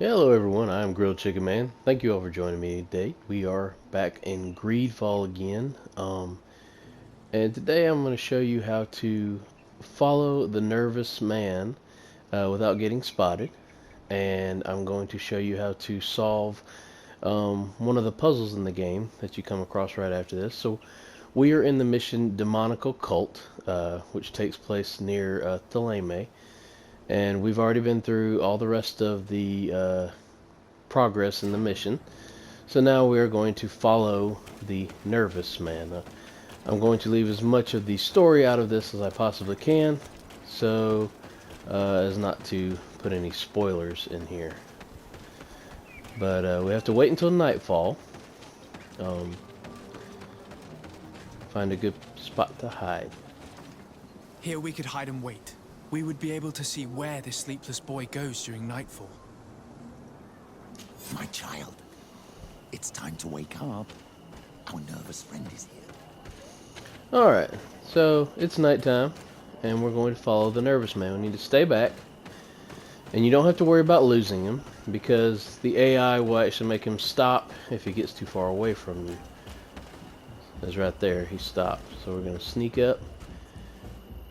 Hello everyone, I'm Grilled Chicken Man. Thank you all for joining me today. We are back in Greedfall again. And today I'm going to show you how to follow the nervous man without getting spotted. And I'm going to show you how to solve one of the puzzles in the game that you come across right after this. So we are in the mission Demonical Cult, which takes place near Theleme. And we've already been through all the rest of the progress in the mission. So now we are going to follow the nervous man. I'm going to leave as much of the story out of this as I possibly can, so as not to put any spoilers in here. But we have to wait until nightfall. Find a good spot to hide. Here we could hide and wait. We would be able to see where this sleepless boy goes during nightfall. My child, it's time to wake up. Our nervous friend is here. Alright, so it's nighttime, and we're going to follow the nervous man. We need to stay back, and you don't have to worry about losing him, because the AI will actually make him stop if he gets too far away from you. That's right there, he stopped. So we're going to sneak up.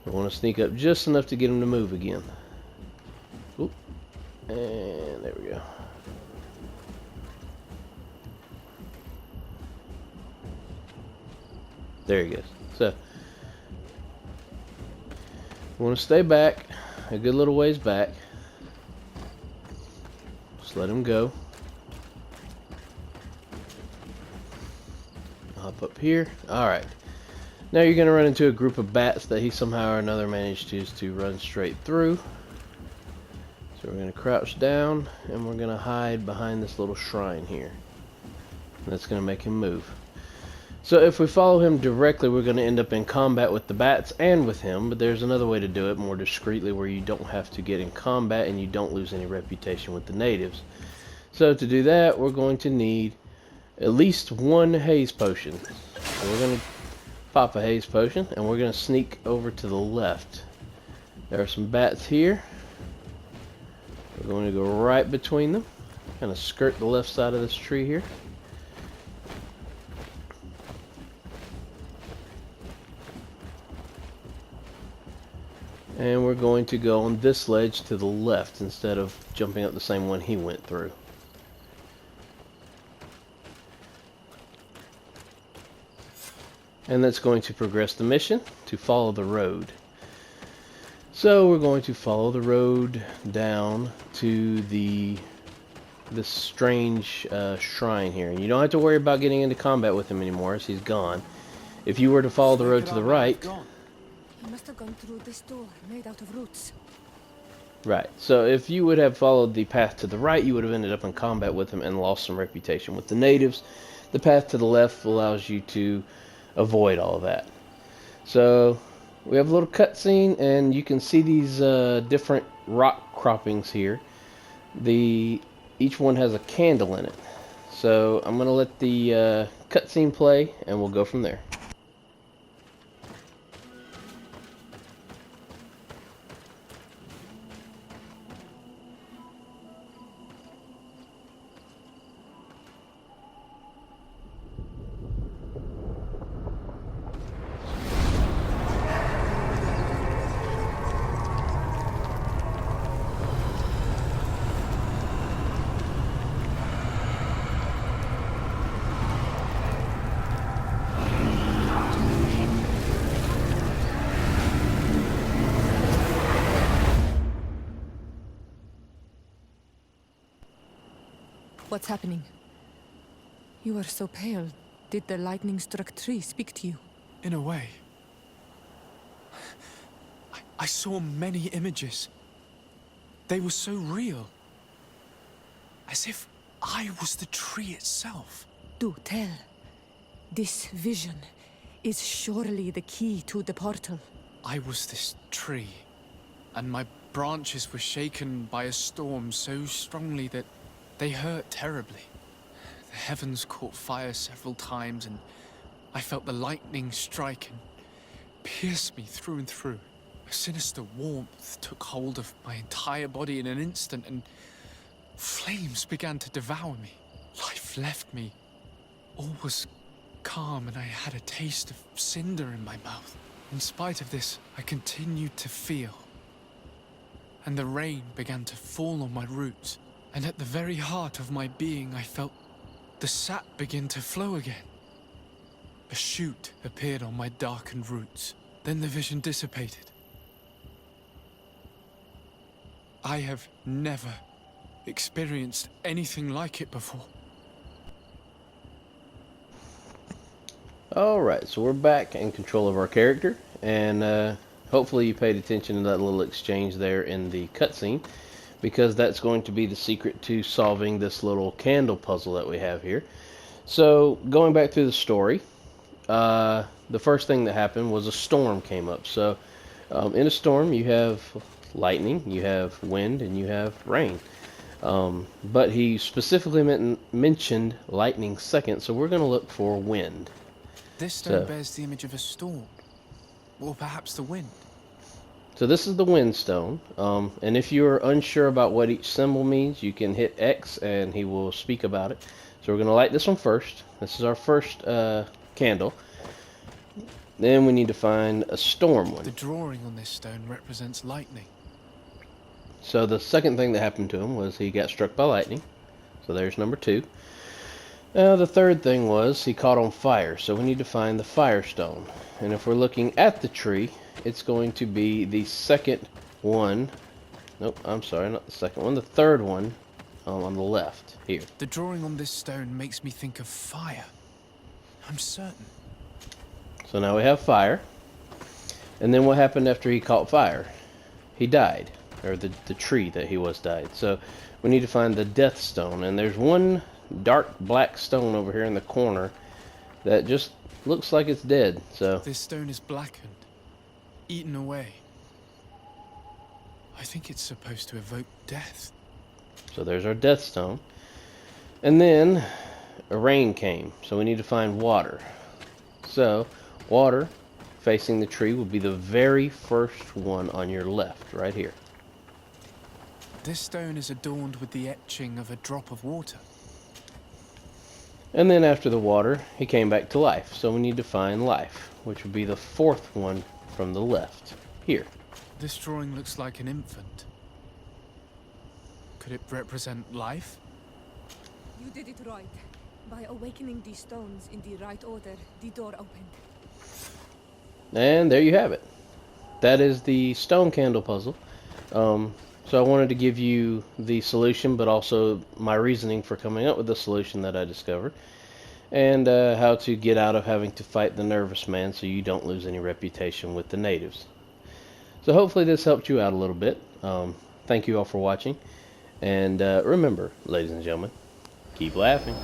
We want to sneak up just enough to get him to move again. Oop. And there we go. There he goes. So, we want to stay back, a good little ways back. Just let him go. Hop up here. Alright. Now you're going to run into a group of bats that he somehow or another managed to run straight through. So we're going to crouch down, and we're going to hide behind this little shrine here. And that's going to make him move. So if we follow him directly, we're going to end up in combat with the bats and with him, but there's another way to do it more discreetly where you don't have to get in combat and you don't lose any reputation with the natives. So to do that, we're going to need at least one haze potion. So we're going to pop a haze potion, and we're going to sneak over to the left. There are some bats here. We're going to go right between them, kind of skirt the left side of this tree here. And we're going to go on this ledge to the left instead of jumping up the same one he went through. And that's going to progress the mission to follow the road. So we're going to follow the road down to this strange shrine here. And you don't have to worry about getting into combat with him anymore as he's gone. If you were to follow the road to the right... He must have gone through this door, made out of roots. Right, so if you would have followed the path to the right, you would have ended up in combat with him and lost some reputation with the natives. The path to the left allows you to avoid all of that. So we have a little cutscene, and you can see these different rock croppings here. Each one has a candle in it. So I'm going to let the cutscene play, and we'll go from there. What's happening? You are so pale. Did the lightning-struck tree speak to you? In a way. I saw many images. They were so real. As if I was the tree itself. Do tell. This vision is surely the key to the portal. I was this tree, and my branches were shaken by a storm so strongly that they hurt terribly. The heavens caught fire several times, and I felt the lightning strike and pierce me through and through. A sinister warmth took hold of my entire body in an instant, and Flames began to devour me. Life left me. All was calm, and I had a taste of cinder in my mouth. In spite of this, I continued to feel. And the rain began to fall on my roots. And at the very heart of my being, I felt the sap begin to flow again. A shoot appeared on my darkened roots. Then the vision dissipated. I have never experienced anything like it before. Alright, so we're back in control of our character, and hopefully you paid attention to that little exchange there in the cutscene, because that's going to be the secret to solving this little candle puzzle that we have here. So, going back through the story, the first thing that happened was a storm came up. So, in a storm you have lightning, you have wind, and you have rain. But he specifically mentioned lightning second, so we're going to look for wind. This stone bears the image of a storm, or perhaps the wind. So this is the wind stone, and if you're unsure about what each symbol means, you can hit X and he will speak about it. So we're going to light this one first. This is our first candle. Then we need to find a storm one. The drawing on this stone represents lightning. So the second thing that happened to him was he got struck by lightning. So there's number 2. The third thing was he caught on fire. So we need to find the fire stone. And if we're looking at the tree, it's going to be the second one. Nope, I'm sorry, not the second one. The third one on the left here. The drawing on this stone makes me think of fire. I'm certain. So now we have fire. And then what happened after he caught fire? He died. Or the tree that he was died. So we need to find the death stone. And there's one dark black stone over here in the corner that just looks like it's dead. So this stone is blackened, eaten away. I think it's supposed to evoke death. So there's our death stone. And then a rain came. So we need to find water. So water facing the tree will be the very first one on your left, right here. This stone is adorned with the etching of a drop of water. And then after the water, he came back to life. So we need to find life, which would be the fourth one from the left, here. This drawing looks like an infant. Could it represent life? You did it right. By awakening these stones in the right order, the door opened. And there you have it. That is the stone candle puzzle. So I wanted to give you the solution, but also my reasoning for coming up with the solution that I discovered. And how to get out of having to fight the nervous man so you don't lose any reputation with the natives. So hopefully this helped you out a little bit. Thank you all for watching. And remember, ladies and gentlemen, keep laughing.